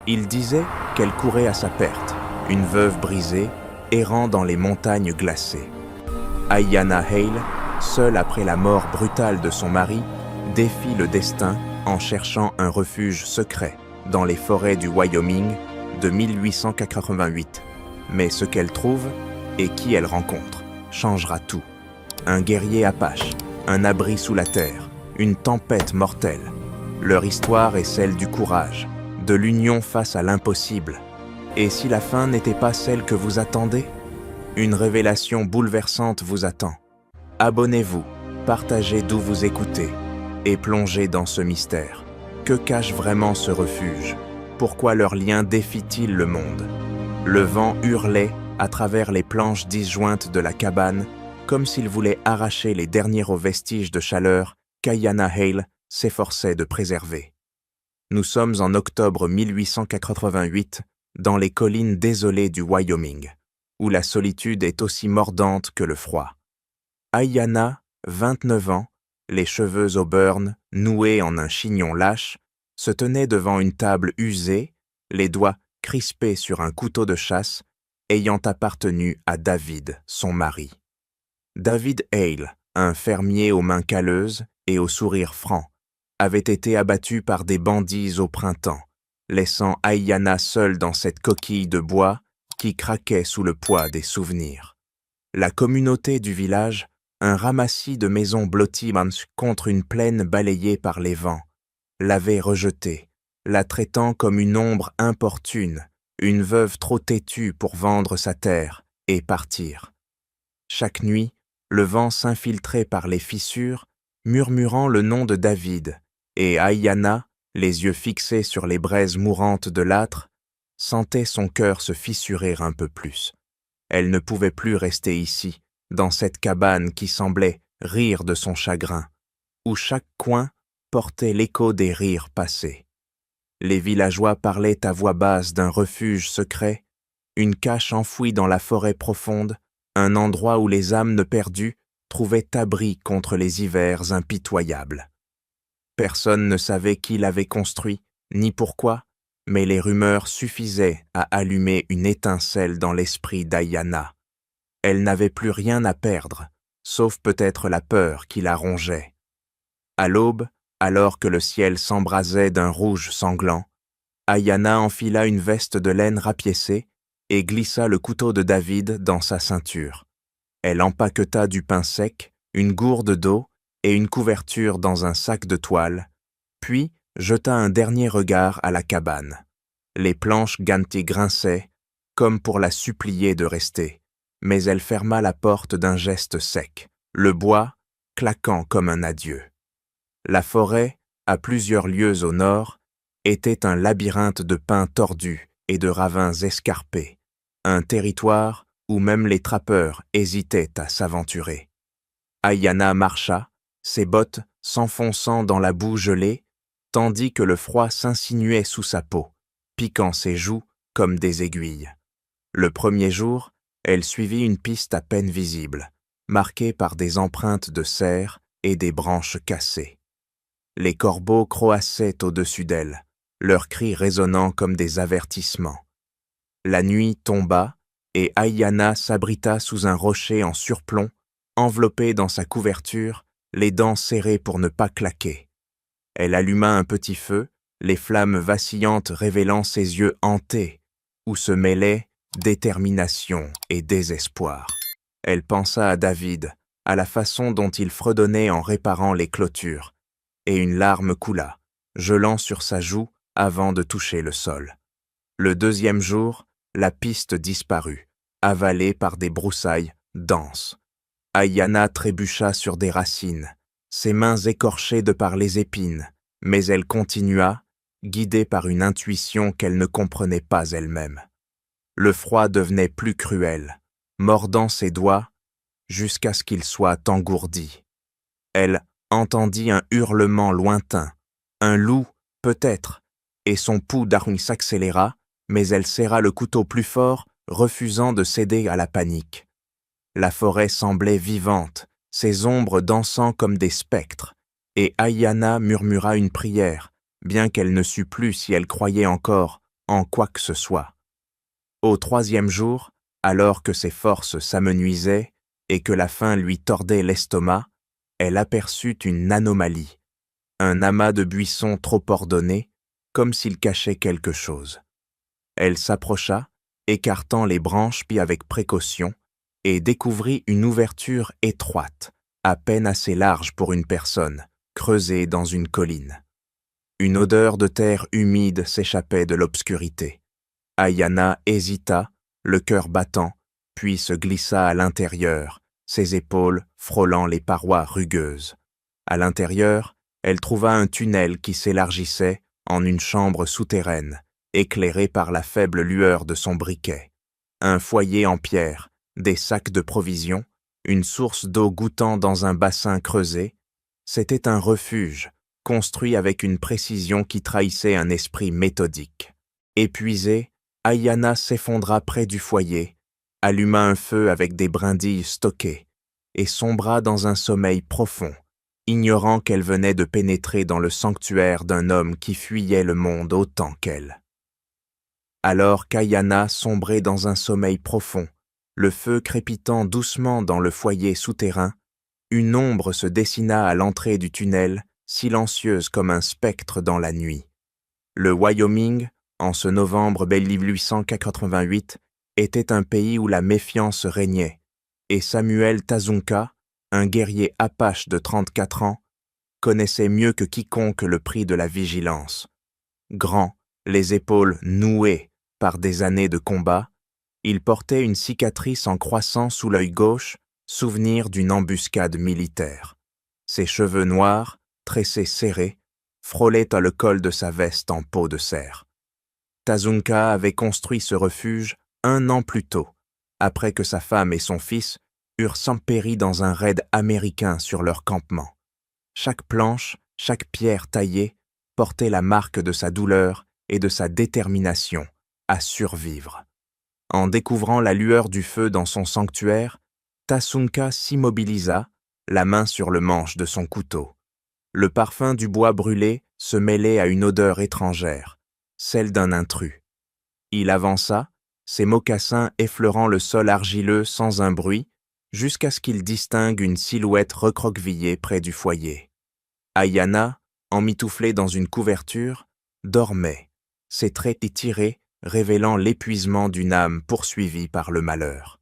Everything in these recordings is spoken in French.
Il disait qu'elle courait à sa perte, une veuve brisée, errant dans les montagnes glacées. Ayanna Hale, seule après la mort brutale de son mari, défie le destin en cherchant un refuge secret dans les forêts du Wyoming de 1888. Mais ce qu'elle trouve et qui elle rencontre changera tout. Un guerrier apache, un abri sous la terre, une tempête mortelle. Leur histoire est celle du courage, de l'union face à l'impossible. Et si la fin n'était pas celle que vous attendez, une révélation bouleversante vous attend. Abonnez-vous, partagez d'où vous écoutez et plongez dans ce mystère. Que cache vraiment ce refuge? Pourquoi leur lien défie-t-il le monde? Le vent hurlait à travers les planches disjointes de la cabane, comme s'il voulait arracher les derniers vestiges de chaleur qu'Ayanna Hale s'efforçait de préserver. Nous sommes en octobre 1888, dans les collines désolées du Wyoming, où la solitude est aussi mordante que le froid. Ayanna, 29 ans, les cheveux au burn, noués en un chignon lâche, se tenait devant une table usée, les doigts crispés sur un couteau de chasse, ayant appartenu à David, son mari. David Hale, un fermier aux mains calleuses et au sourire franc, avait été abattu par des bandits au printemps, laissant Ayanna seule dans cette coquille de bois qui craquait sous le poids des souvenirs. La communauté du village, un ramassis de maisons blotties contre une plaine balayée par les vents, l'avait rejetée, la traitant comme une ombre importune, une veuve trop têtue pour vendre sa terre et partir. Chaque nuit, le vent s'infiltrait par les fissures, murmurant le nom de David, et Ayanna, les yeux fixés sur les braises mourantes de l'âtre, sentait son cœur se fissurer un peu plus. Elle ne pouvait plus rester ici, dans cette cabane qui semblait rire de son chagrin, où chaque coin portait l'écho des rires passés. Les villageois parlaient à voix basse d'un refuge secret, une cache enfouie dans la forêt profonde, un endroit où les âmes perdues trouvaient abri contre les hivers impitoyables. Personne ne savait qui l'avait construit, ni pourquoi, mais les rumeurs suffisaient à allumer une étincelle dans l'esprit d'Ayanna. Elle n'avait plus rien à perdre, sauf peut-être la peur qui la rongeait. À l'aube, alors que le ciel s'embrasait d'un rouge sanglant, Ayanna enfila une veste de laine rapiécée et glissa le couteau de David dans sa ceinture. Elle empaqueta du pain sec, une gourde d'eau et une couverture dans un sac de toile, puis jeta un dernier regard à la cabane. Les planches ganties grinçaient, comme pour la supplier de rester, mais elle ferma la porte d'un geste sec, le bois claquant comme un adieu. La forêt, à plusieurs lieues au nord, était un labyrinthe de pins tordus et de ravins escarpés, un territoire où même les trappeurs hésitaient à s'aventurer. Ayanna marcha, ses bottes s'enfonçant dans la boue gelée, tandis que le froid s'insinuait sous sa peau, piquant ses joues comme des aiguilles. Le premier jour, elle suivit une piste à peine visible, marquée par des empreintes de cerfs et des branches cassées. Les corbeaux croassaient au-dessus d'elle, leurs cris résonnant comme des avertissements. La nuit tomba et Ayanna s'abrita sous un rocher en surplomb, enveloppée dans sa couverture, les dents serrées pour ne pas claquer. Elle alluma un petit feu, les flammes vacillantes révélant ses yeux hantés, où se mêlaient détermination et désespoir. Elle pensa à David, à la façon dont il fredonnait en réparant les clôtures, et une larme coula, gelant sur sa joue avant de toucher le sol. Le deuxième jour, la piste disparut, avalée par des broussailles denses. Ayanna trébucha sur des racines, ses mains écorchées de par les épines, mais elle continua, guidée par une intuition qu'elle ne comprenait pas elle-même. Le froid devenait plus cruel, mordant ses doigts, jusqu'à ce qu'il soit engourdi. Elle entendit un hurlement lointain, un loup peut-être, et son pouls d'araignée s'accéléra, mais elle serra le couteau plus fort, refusant de céder à la panique. La forêt semblait vivante, ses ombres dansant comme des spectres, et Ayanna murmura une prière, bien qu'elle ne sût plus si elle croyait encore en quoi que ce soit. Au troisième jour, alors que ses forces s'amenuisaient et que la faim lui tordait l'estomac, elle aperçut une anomalie, un amas de buissons trop ordonné, comme s'il cachait quelque chose. Elle s'approcha, écartant les branches puis avec précaution, et découvrit une ouverture étroite, à peine assez large pour une personne, creusée dans une colline. Une odeur de terre humide s'échappait de l'obscurité. Aïana hésita, le cœur battant, puis se glissa à l'intérieur, ses épaules frôlant les parois rugueuses. À l'intérieur, elle trouva un tunnel qui s'élargissait en une chambre souterraine, éclairée par la faible lueur de son briquet. Un foyer en pierre, des sacs de provisions, une source d'eau goûtant dans un bassin creusé, c'était un refuge, construit avec une précision qui trahissait un esprit méthodique. Épuisée, Aïana s'effondra près du foyer, alluma un feu avec des brindilles stockées, et sombra dans un sommeil profond, ignorant qu'elle venait de pénétrer dans le sanctuaire d'un homme qui fuyait le monde autant qu'elle. Alors qu'Aïana sombrait dans un sommeil profond, le feu crépitant doucement dans le foyer souterrain, une ombre se dessina à l'entrée du tunnel, silencieuse comme un spectre dans la nuit. Le Wyoming, en ce novembre 1888, était un pays où la méfiance régnait, et Samuel Tazunka, un guerrier apache de 34 ans, connaissait mieux que quiconque le prix de la vigilance. Grand, les épaules nouées par des années de combat, il portait une cicatrice en croissant sous l'œil gauche, souvenir d'une embuscade militaire. Ses cheveux noirs, tressés serrés, frôlaient à le col de sa veste en peau de cerf. Tazunka avait construit ce refuge 1 an plus tôt, après que sa femme et son fils eurent péri dans un raid américain sur leur campement. Chaque planche, chaque pierre taillée portait la marque de sa douleur et de sa détermination à survivre. En découvrant la lueur du feu dans son sanctuaire, Tazunka s'immobilisa, la main sur le manche de son couteau. Le parfum du bois brûlé se mêlait à une odeur étrangère, celle d'un intrus. Il avança, ses mocassins effleurant le sol argileux sans un bruit, jusqu'à ce qu'il distingue une silhouette recroquevillée près du foyer. Aïana, emmitouflée dans une couverture, dormait, ses traits étirés révélant l'épuisement d'une âme poursuivie par le malheur.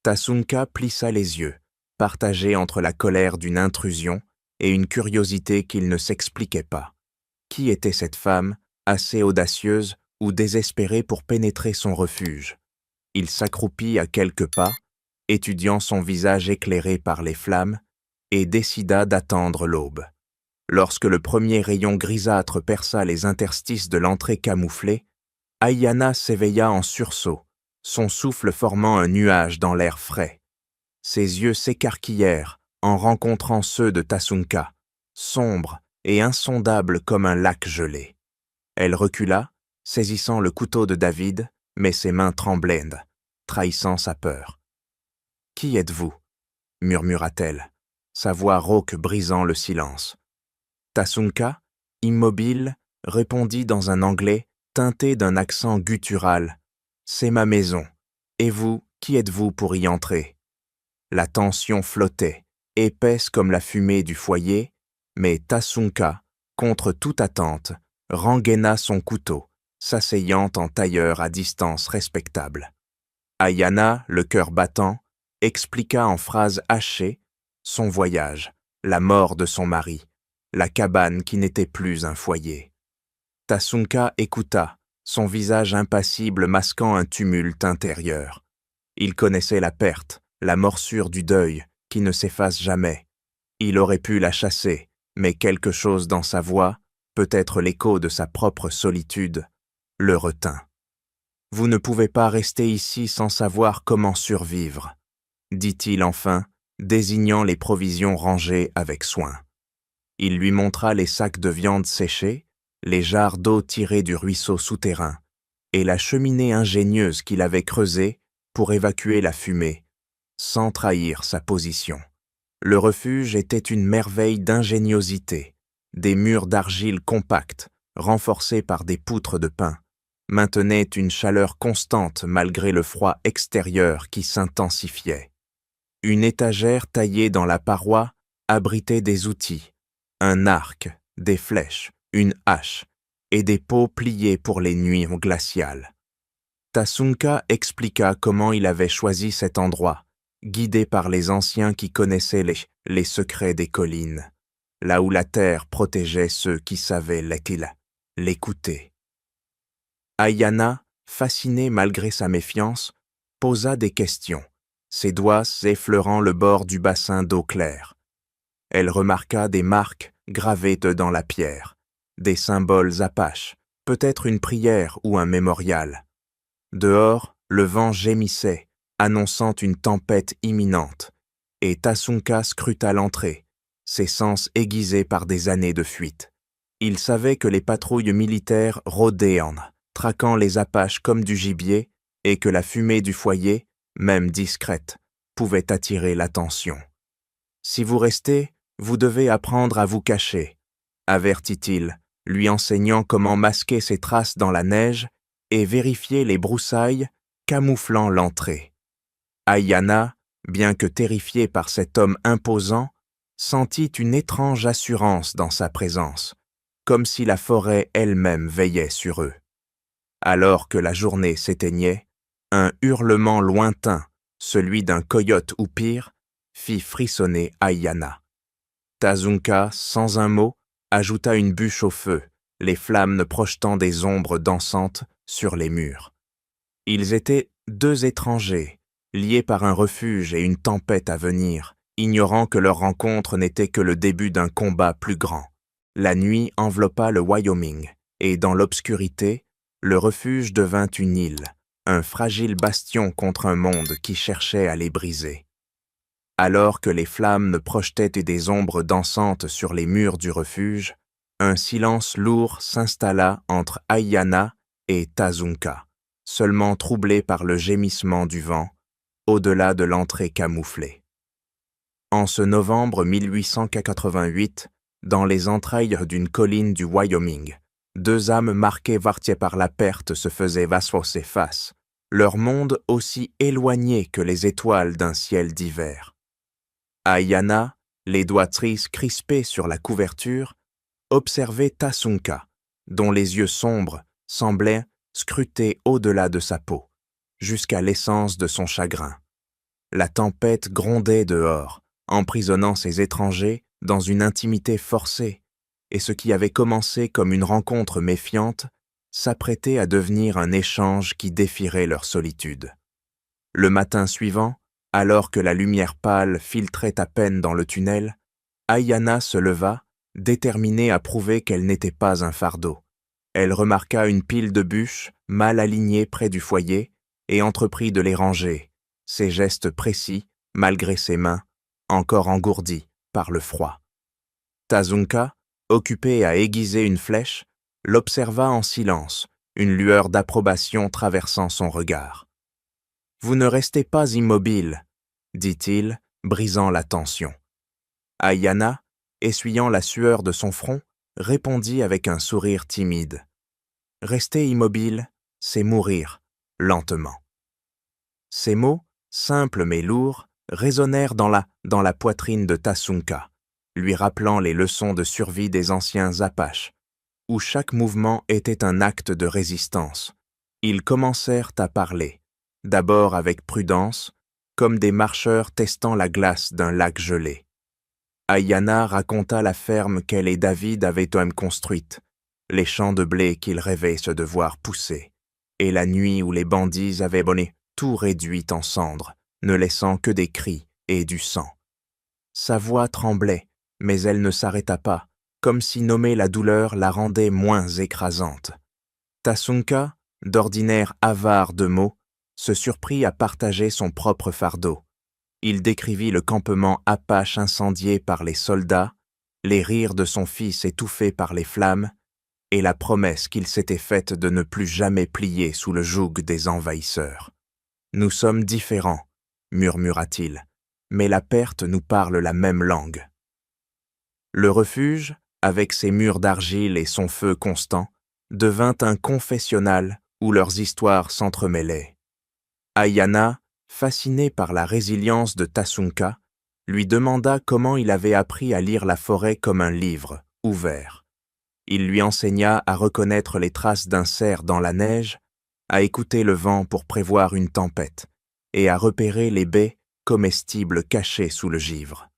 Tazunka plissa les yeux, partagé entre la colère d'une intrusion et une curiosité qu'il ne s'expliquait pas. Qui était cette femme, assez audacieuse ou désespérée pour pénétrer son refuge? Il s'accroupit à quelques pas, étudiant son visage éclairé par les flammes, et décida d'attendre l'aube. Lorsque le premier rayon grisâtre perça les interstices de l'entrée camouflée, Aïana s'éveilla en sursaut, son souffle formant un nuage dans l'air frais. Ses yeux s'écarquillèrent en rencontrant ceux de Tazunka, sombres et insondables comme un lac gelé. Elle recula, saisissant le couteau de David, mais ses mains tremblaient, trahissant sa peur. « Qui êtes-vous » murmura-t-elle, sa voix rauque brisant le silence. Tazunka, immobile, répondit dans un anglais teinté d'un accent guttural. « C'est ma maison. Et vous, qui êtes-vous pour y entrer » La tension flottait, épaisse comme la fumée du foyer, mais Tazunka, contre toute attente, rengaina son couteau, s'asseyant en tailleur à distance respectable. Aïana, le cœur battant, expliqua en phrases hachées son voyage, la mort de son mari, la cabane qui n'était plus un foyer. Tazunka écouta, son visage impassible masquant un tumulte intérieur. Il connaissait la perte, la morsure du deuil, qui ne s'efface jamais. Il aurait pu la chasser, mais quelque chose dans sa voix, peut-être l'écho de sa propre solitude, le retint. « Vous ne pouvez pas rester ici sans savoir comment survivre, » dit-il enfin, désignant les provisions rangées avec soin. Il lui montra les sacs de viande séchée, les jarres d'eau tirées du ruisseau souterrain, et la cheminée ingénieuse qu'il avait creusée pour évacuer la fumée, sans trahir sa position. Le refuge était une merveille d'ingéniosité, des murs d'argile compacts, renforcés par des poutres de pin, maintenait une chaleur constante malgré le froid extérieur qui s'intensifiait. Une étagère taillée dans la paroi abritait des outils, un arc, des flèches, une hache et des pots pliés pour les nuits glaciales. Tasunka expliqua comment il avait choisi cet endroit, guidé par les anciens qui connaissaient les secrets des collines, là où la terre protégeait ceux qui savaient l'écouter. Ayana, fascinée malgré sa méfiance, posa des questions, ses doigts effleurant le bord du bassin d'eau claire. Elle remarqua des marques gravées dans la pierre, des symboles apaches, peut-être une prière ou un mémorial. Dehors, le vent gémissait, annonçant une tempête imminente, et Tasunka scruta l'entrée, ses sens aiguisés par des années de fuite. Il savait que les patrouilles militaires rôdaient traquant les apaches comme du gibier, et que la fumée du foyer, même discrète, pouvait attirer l'attention. « Si vous restez, vous devez apprendre à vous cacher, » avertit-il, lui enseignant comment masquer ses traces dans la neige et vérifier les broussailles camouflant l'entrée. Ayana, bien que terrifiée par cet homme imposant, sentit une étrange assurance dans sa présence, comme si la forêt elle-même veillait sur eux. Alors que la journée s'éteignait, un hurlement lointain, celui d'un coyote ou pire, fit frissonner Ayana. Tasunka, sans un mot, ajouta une bûche au feu, les flammes projetant des ombres dansantes sur les murs. Ils étaient deux étrangers, liés par un refuge et une tempête à venir, ignorant que leur rencontre n'était que le début d'un combat plus grand. La nuit enveloppa le Wyoming, et dans l'obscurité, le refuge devint une île, un fragile bastion contre un monde qui cherchait à les briser. Alors que les flammes projetaient des ombres dansantes sur les murs du refuge, un silence lourd s'installa entre Ayana et Tasunka, seulement troublé par le gémissement du vent, au-delà de l'entrée camouflée. En ce novembre 1888, dans les entrailles d'une colline du Wyoming, deux âmes marquées par la perte se faisaient face face, leur monde aussi éloigné que les étoiles d'un ciel d'hiver. Ayana, les doigts tristes crispés sur la couverture, observait Tasunka, dont les yeux sombres semblaient scruter au-delà de sa peau, jusqu'à l'essence de son chagrin. La tempête grondait dehors, emprisonnant ces étrangers dans une intimité forcée, et ce qui avait commencé comme une rencontre méfiante s'apprêtait à devenir un échange qui défierait leur solitude. Le matin suivant, alors que la lumière pâle filtrait à peine dans le tunnel, Ayana se leva, déterminée à prouver qu'elle n'était pas un fardeau. Elle remarqua une pile de bûches mal alignées près du foyer et entreprit de les ranger, ses gestes précis, malgré ses mains, encore engourdies par le froid. Tasunka, occupée à aiguiser une flèche, l'observa en silence, une lueur d'approbation traversant son regard. « Vous ne restez pas immobile, » dit-il, brisant la tension. Ayana, essuyant la sueur de son front, répondit avec un sourire timide. « Rester immobile, c'est mourir, lentement. » Ces mots, simples mais lourds, résonnèrent dans la poitrine de Tasunka, lui rappelant les leçons de survie des anciens Apaches, où chaque mouvement était un acte de résistance. Ils commencèrent à parler, d'abord avec prudence, comme des marcheurs testant la glace d'un lac gelé. Ayana raconta la ferme qu'elle et David avaient eux-mêmes construite, les champs de blé qu'ils rêvaient se devoir pousser, et la nuit où les bandits avaient tout réduit en cendres, ne laissant que des cris et du sang. Sa voix tremblait, mais elle ne s'arrêta pas, comme si nommer la douleur la rendait moins écrasante. Tasunka, d'ordinaire avare de mots, se surprit à partager son propre fardeau. Il décrivit le campement apache incendié par les soldats, les rires de son fils étouffés par les flammes, et la promesse qu'il s'était faite de ne plus jamais plier sous le joug des envahisseurs. « Nous sommes différents, » murmura-t-il, « mais la perte nous parle la même langue. » Le refuge, avec ses murs d'argile et son feu constant, devint un confessionnal où leurs histoires s'entremêlaient. Ayana, fascinée par la résilience de Tasunka, lui demanda comment il avait appris à lire la forêt comme un livre, ouvert. Il lui enseigna à reconnaître les traces d'un cerf dans la neige, à écouter le vent pour prévoir une tempête, et à repérer les baies comestibles cachées sous le givre.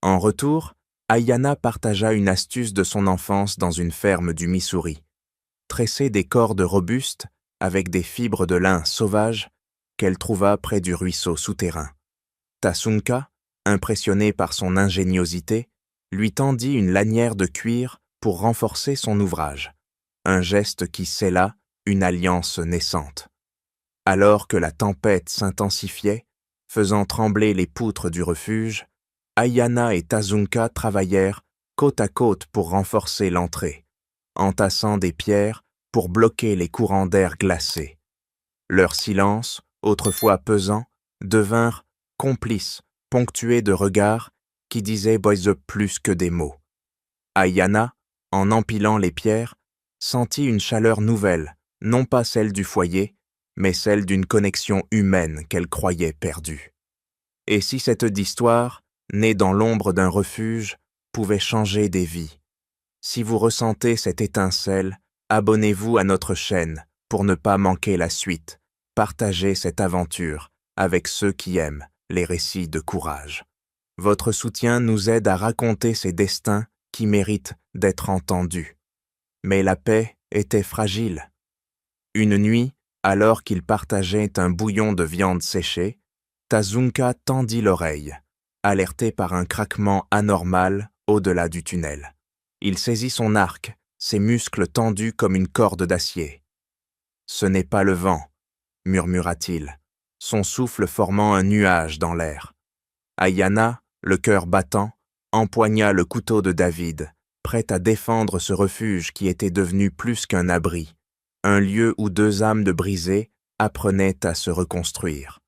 En retour, Ayana partagea une astuce de son enfance dans une ferme du Missouri. Tresser des cordes robustes avec des fibres de lin sauvages qu'elle trouva près du ruisseau souterrain. Tasunka, impressionné par son ingéniosité, lui tendit une lanière de cuir pour renforcer son ouvrage, un geste qui scella une alliance naissante. Alors que la tempête s'intensifiait, faisant trembler les poutres du refuge, Ayana et Tasunka travaillèrent côte à côte pour renforcer l'entrée, entassant des pierres pour bloquer les courants d'air glacés. Leur silence, autrefois pesant, devinrent complices, ponctués de regards qui disaient plus que des mots. Ayana, en empilant les pierres, sentit une chaleur nouvelle, non pas celle du foyer, mais celle d'une connexion humaine qu'elle croyait perdue. Et si cette histoire, née dans l'ombre d'un refuge, pouvait changer des vies? Si vous ressentez cette étincelle, abonnez-vous à notre chaîne pour ne pas manquer la suite. Partagez cette aventure avec ceux qui aiment les récits de courage. Votre soutien nous aide à raconter ces destins qui méritent d'être entendus. Mais la paix était fragile. Une nuit, alors qu'ils partageaient un bouillon de viande séchée, Tasunka tendit l'oreille, alerté par un craquement anormal au-delà du tunnel. Il saisit son arc, ses muscles tendus comme une corde d'acier. « Ce n'est pas le vent », murmura-t-il, son souffle formant un nuage dans l'air. Ayana, le cœur battant, empoigna le couteau de David, prêt à défendre ce refuge qui était devenu plus qu'un abri, un lieu où deux âmes de brisés apprenaient à se reconstruire.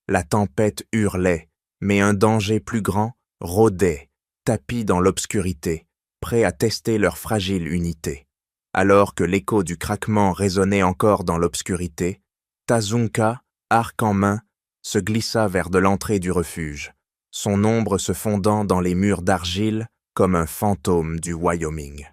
La tempête hurlait, mais un danger plus grand rôdait, tapi dans l'obscurité, prêt à tester leur fragile unité. Alors que l'écho du craquement résonnait encore dans l'obscurité, Tasunka, arc en main, se glissa vers de l'entrée du refuge, son ombre se fondant dans les murs d'argile comme un fantôme du Wyoming.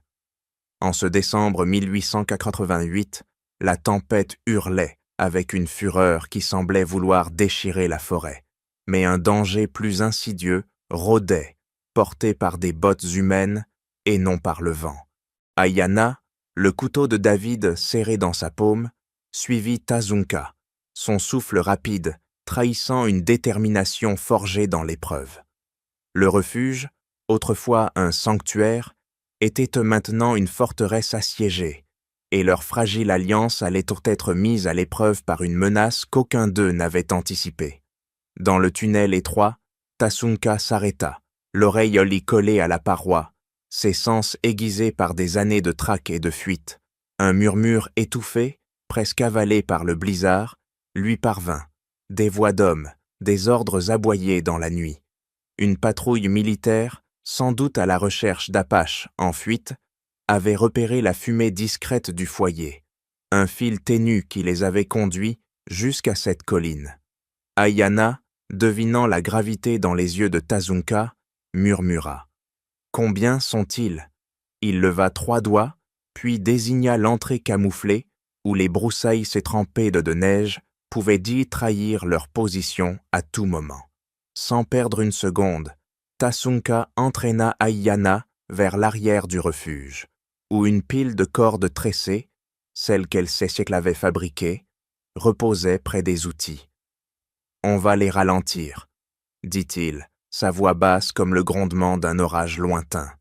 En ce décembre 1888, la tempête hurlait avec une fureur qui semblait vouloir déchirer la forêt, mais un danger plus insidieux rôdait, porté par des bottes humaines et non par le vent. Ayana, le couteau de David serré dans sa paume, suivit Tasunka, son souffle rapide trahissant une détermination forgée dans l'épreuve. Le refuge, autrefois un sanctuaire, était maintenant une forteresse assiégée, et leur fragile alliance allait être mise à l'épreuve par une menace qu'aucun d'eux n'avait anticipée. Dans le tunnel étroit, Tasunka s'arrêta, l'oreille collée à la paroi, ses sens aiguisés par des années de traque et de fuite. Un murmure étouffé, presque avalé par le blizzard, lui parvint. Des voix d'hommes, des ordres aboyés dans la nuit. Une patrouille militaire, sans doute à la recherche d'Apaches en fuite, avait repéré la fumée discrète du foyer, un fil ténu qui les avait conduits jusqu'à cette colline. Ayana, devinant la gravité dans les yeux de Tasunka, murmura. « Combien sont-ils » Il leva 3 doigts, puis désigna l'entrée camouflée, où les broussailles s'étrempées de neige pouvaient trahir leur position à tout moment. Sans perdre une seconde, Tasunka entraîna Ayana vers l'arrière du refuge, où une pile de cordes tressées, celle qu'elle avait fabriquée, reposait près des outils. « On va les ralentir », dit-il, sa voix basse comme le grondement d'un orage lointain.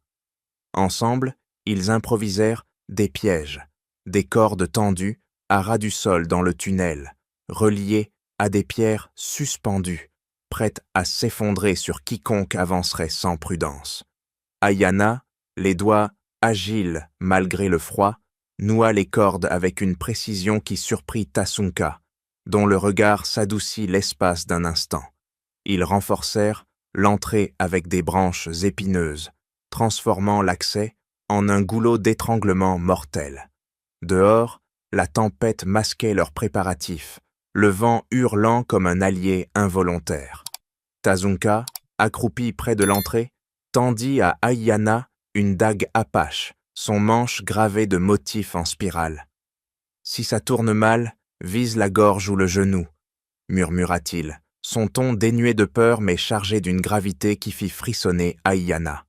Ensemble, ils improvisèrent des pièges, des cordes tendues à ras du sol dans le tunnel, reliées à des pierres suspendues, prêtes à s'effondrer sur quiconque avancerait sans prudence. Ayana, les doigts agiles malgré le froid, noua les cordes avec une précision qui surprit Tasunka, dont le regard s'adoucit l'espace d'un instant. Ils renforcèrent l'entrée avec des branches épineuses, transformant l'accès en un goulot d'étranglement mortel. Dehors, La tempête masquait leurs préparatifs, le vent hurlant comme un allié involontaire. Tazunka, accroupi près de l'entrée, tendit à Aïana une dague apache, son manche gravée de motifs en spirale. « Si ça tourne mal, vise la gorge ou le genou, » murmura-t-il, son ton dénué de peur mais chargé d'une gravité qui fit frissonner Aïana.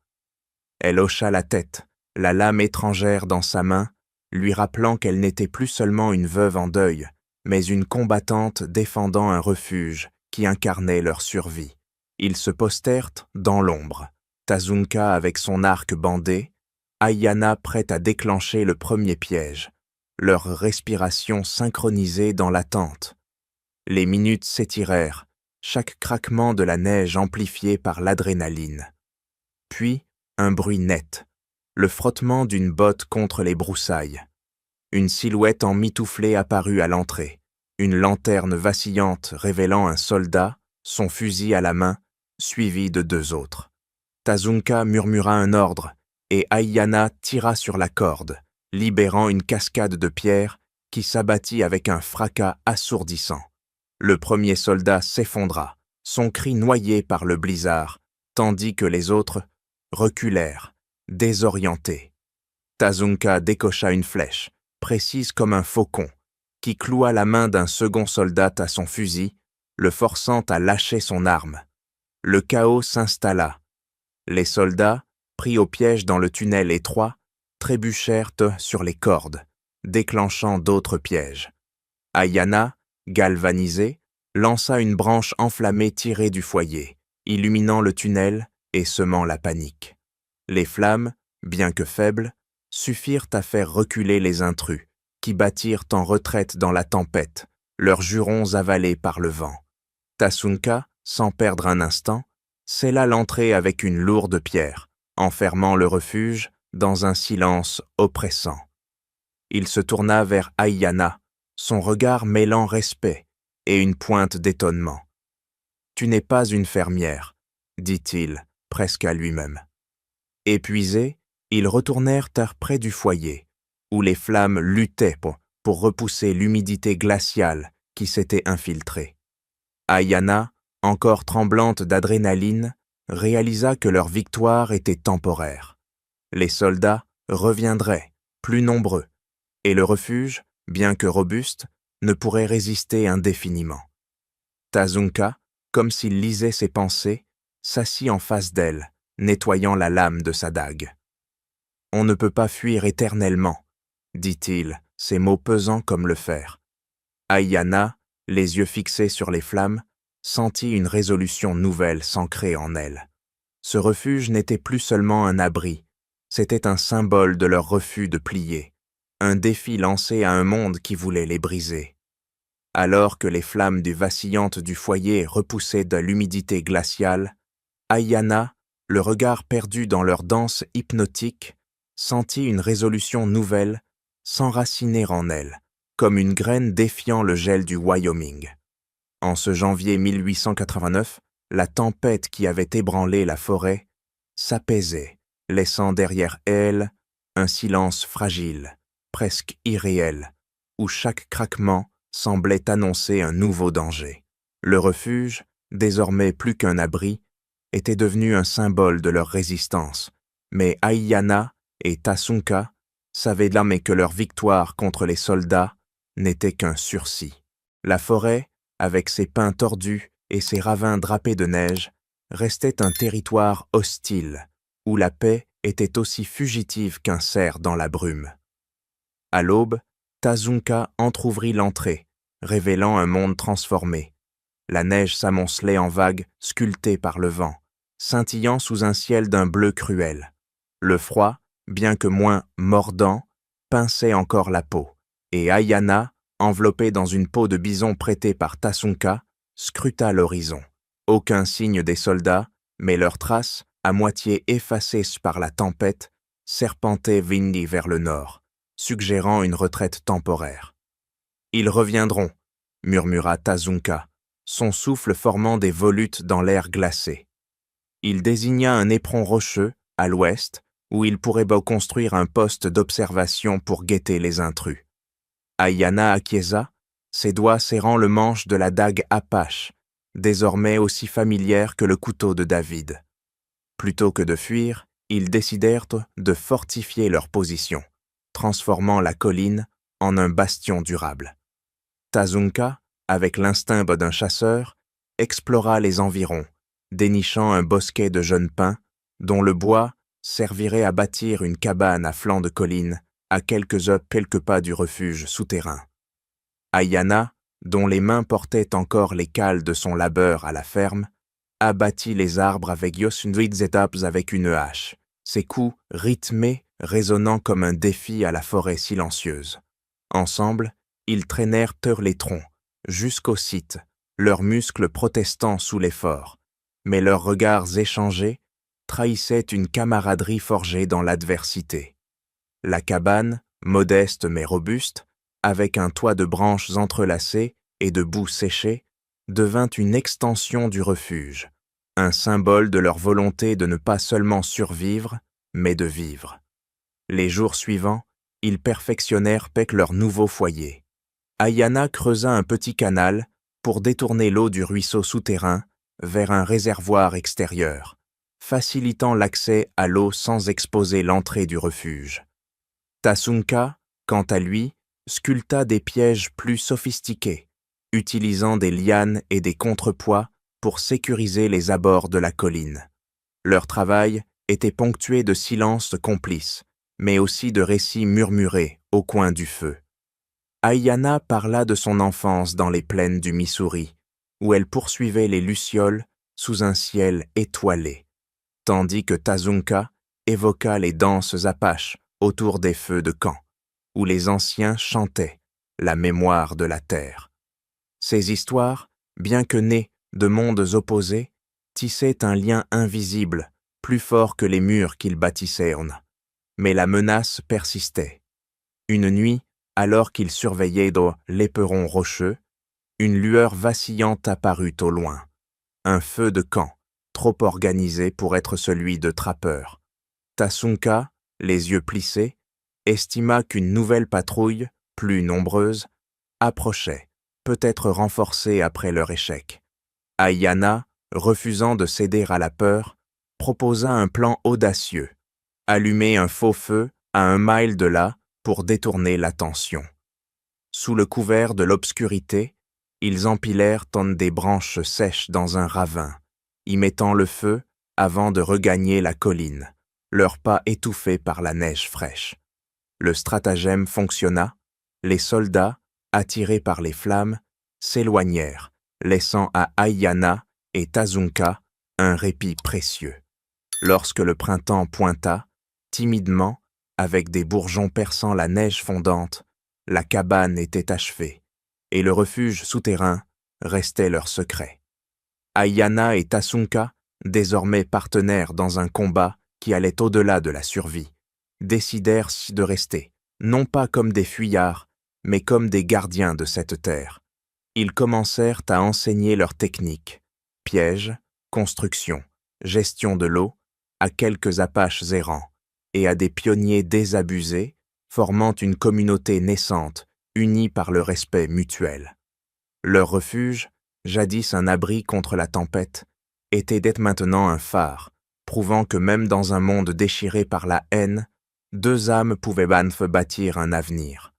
Elle hocha la tête, la lame étrangère dans sa main, lui rappelant qu'elle n'était plus seulement une veuve en deuil, mais une combattante défendant un refuge qui incarnait leur survie. Ils se postèrent dans l'ombre, Tazunka avec son arc bandé, Aïana prête à déclencher le premier piège, leur respiration synchronisée dans l'attente. Les minutes s'étirèrent, chaque craquement de la neige amplifié par l'adrénaline. Puis, un bruit net, le frottement d'une botte contre les broussailles. Une silhouette emmitouflée apparut à l'entrée, une lanterne vacillante révélant un soldat, son fusil à la main, suivi de 2 autres. Tazunka murmura un ordre, et Aïana tira sur la corde, libérant une cascade de pierres qui s'abattit avec un fracas assourdissant. Le premier soldat s'effondra, son cri noyé par le blizzard, tandis que les autres reculèrent, désorientés. Tazunka décocha une flèche, précise comme un faucon, qui cloua la main d'un second soldat à son fusil, le forçant à lâcher son arme. Le chaos s'installa. Les soldats, pris au piège dans le tunnel étroit, trébuchèrent sur les cordes, déclenchant d'autres pièges. Aïana, galvanisée, lança une branche enflammée tirée du foyer, illuminant le tunnel et semant la panique. Les flammes, bien que faibles, suffirent à faire reculer les intrus, qui battirent en retraite dans la tempête, leurs jurons avalés par le vent. Tazunka, sans perdre un instant, scella l'entrée avec une lourde pierre, enfermant le refuge dans un silence oppressant. Il se tourna vers Aïana, son regard mêlant respect et une pointe d'étonnement. « Tu n'es pas une fermière, » dit-il, presque à lui-même. Épuisés, ils retournèrent près du foyer, où les flammes luttaient pour repousser l'humidité glaciale qui s'était infiltrée. Aïana, encore tremblante d'adrénaline, réalisa que leur victoire était temporaire. Les soldats reviendraient, plus nombreux, et le refuge, bien que robuste, ne pourrait résister indéfiniment. Tazunka, comme s'il lisait ses pensées, s'assit en face d'elle, nettoyant la lame de sa dague. « On ne peut pas fuir éternellement, » dit-il, ses mots pesants comme le fer. Aïana, les yeux fixés sur les flammes, sentit une résolution nouvelle s'ancrer en elle. Ce refuge n'était plus seulement un abri, c'était un symbole de leur refus de plier, un défi lancé à un monde qui voulait les briser. Alors que les flammes vacillantes du foyer repoussaient de l'humidité glaciale, Aïana, le regard perdu dans leur danse hypnotique, sentit une résolution nouvelle s'enraciner en elle, comme une graine défiant le gel du Wyoming. En ce janvier 1889, la tempête qui avait ébranlé la forêt s'apaisait, laissant derrière elle un silence fragile, presque irréel, où chaque craquement semblait annoncer un nouveau danger. Le refuge, désormais plus qu'un abri, était devenu un symbole de leur résistance, mais Aïana et Tazunka savaient désormais que leur victoire contre les soldats n'était qu'un sursis. La forêt, avec ses pins tordus et ses ravins drapés de neige, restait un territoire hostile, où la paix était aussi fugitive qu'un cerf dans la brume. À l'aube, Tazunka entr'ouvrit l'entrée, révélant un monde transformé. La neige s'amoncelait en vagues sculptées par le vent, scintillant sous un ciel d'un bleu cruel. Le froid, bien que moins mordant, pinçait encore la peau, et Aïana, enveloppée dans une peau de bison prêtée par Tazunka, scruta l'horizon. Aucun signe des soldats, mais leurs traces, à moitié effacées par la tempête, serpentaient Vindy vers le nord, suggérant une retraite temporaire. « Ils reviendront », murmura Tazunka, son souffle formant des volutes dans l'air glacé. Il désigna un éperon rocheux, à l'ouest, où il pourrait construire un poste d'observation pour guetter les intrus. Ayanna acquiesça, ses doigts serrant le manche de la dague Apache, désormais aussi familière que le couteau de David. Plutôt que de fuir, ils décidèrent de fortifier leur position, transformant la colline en un bastion durable. Tazunka, avec l'instinct d'un chasseur, explora les environs, dénichant un bosquet de jeunes pins, dont le bois servirait à bâtir une cabane à flanc de colline, à quelques pas du refuge souterrain. Ayanna, dont les mains portaient encore les cales de son labeur à la ferme, abattit les arbres avec Yosunduidzetaps avec une hache, ses coups rythmés résonnant comme un défi à la forêt silencieuse. Ensemble, ils traînèrent les troncs, jusqu'au site, leurs muscles protestant sous l'effort, mais leurs regards échangés trahissaient une camaraderie forgée dans l'adversité. La cabane, modeste mais robuste, avec un toit de branches entrelacées et de boue séchée, devint une extension du refuge, un symbole de leur volonté de ne pas seulement survivre, mais de vivre. Les jours suivants, ils perfectionnèrent leur nouveau foyer. Ayanna creusa un petit canal pour détourner l'eau du ruisseau souterrain vers un réservoir extérieur, facilitant l'accès à l'eau sans exposer l'entrée du refuge. Tazunka, quant à lui, sculpta des pièges plus sophistiqués, utilisant des lianes et des contrepoids pour sécuriser les abords de la colline. Leur travail était ponctué de silences complices, mais aussi de récits murmurés au coin du feu. Ayanna parla de son enfance dans les plaines du Missouri, où elle poursuivait les lucioles sous un ciel étoilé, tandis que Tazunka évoqua les danses apaches autour des feux de camp, où les anciens chantaient la mémoire de la terre. Ces histoires, bien que nées de mondes opposés, tissaient un lien invisible, plus fort que les murs qu'ils bâtissaient. Mais la menace persistait. Une nuit, alors qu'ils surveillaient l'éperon rocheux, une lueur vacillante apparut au loin. Un feu de camp, trop organisé pour être celui de trappeurs. Tazunka, les yeux plissés, estima qu'une nouvelle patrouille, plus nombreuse, approchait, peut-être renforcée après leur échec. Ayanna, refusant de céder à la peur, proposa un plan audacieux, allumer un faux feu à 1 mile de là pour détourner l'attention. Sous le couvert de l'obscurité, ils empilèrent des branches sèches dans un ravin, y mettant le feu avant de regagner la colline, leurs pas étouffés par la neige fraîche. Le stratagème fonctionna, les soldats, attirés par les flammes, s'éloignèrent, laissant à Ayanna et Tazunka un répit précieux. Lorsque le printemps pointa, timidement, avec des bourgeons perçant la neige fondante, la cabane était achevée, et le refuge souterrain restait leur secret. Ayanna et Tazunka, désormais partenaires dans un combat qui allait au-delà de la survie, décidèrent de rester, non pas comme des fuyards, mais comme des gardiens de cette terre. Ils commencèrent à enseigner leurs techniques, pièges, construction, gestion de l'eau, à quelques apaches errants et à des pionniers désabusés, formant une communauté naissante, unie par le respect mutuel. Leur refuge, jadis un abri contre la tempête, était dès maintenant un phare, prouvant que même dans un monde déchiré par la haine, 2 âmes pouvaient bâtir un avenir.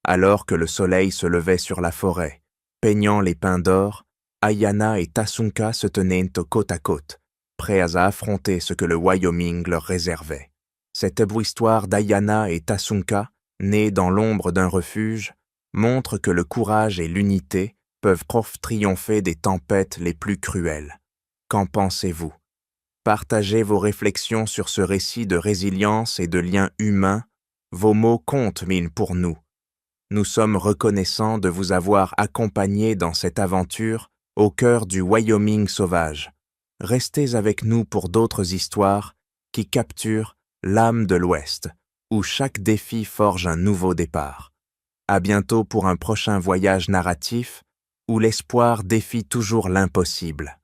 Alors que le soleil se levait sur la forêt, peignant les pins d'or, Ayanna et Tazunka se tenaient côte à côte, prêts à affronter ce que le Wyoming leur réservait. Cette histoire d'Ayanna et Tazunka, née dans l'ombre d'un refuge, montre que le courage et l'unité peuvent triompher des tempêtes les plus cruelles. Qu'en pensez-vous? Partagez vos réflexions sur ce récit de résilience et de liens humains. Vos mots comptent, pour nous. Nous sommes reconnaissants de vous avoir accompagnés dans cette aventure au cœur du Wyoming sauvage. Restez avec nous pour d'autres histoires qui capturent l'âme de l'Ouest, où chaque défi forge un nouveau départ. À bientôt pour un prochain voyage narratif où l'espoir défie toujours l'impossible.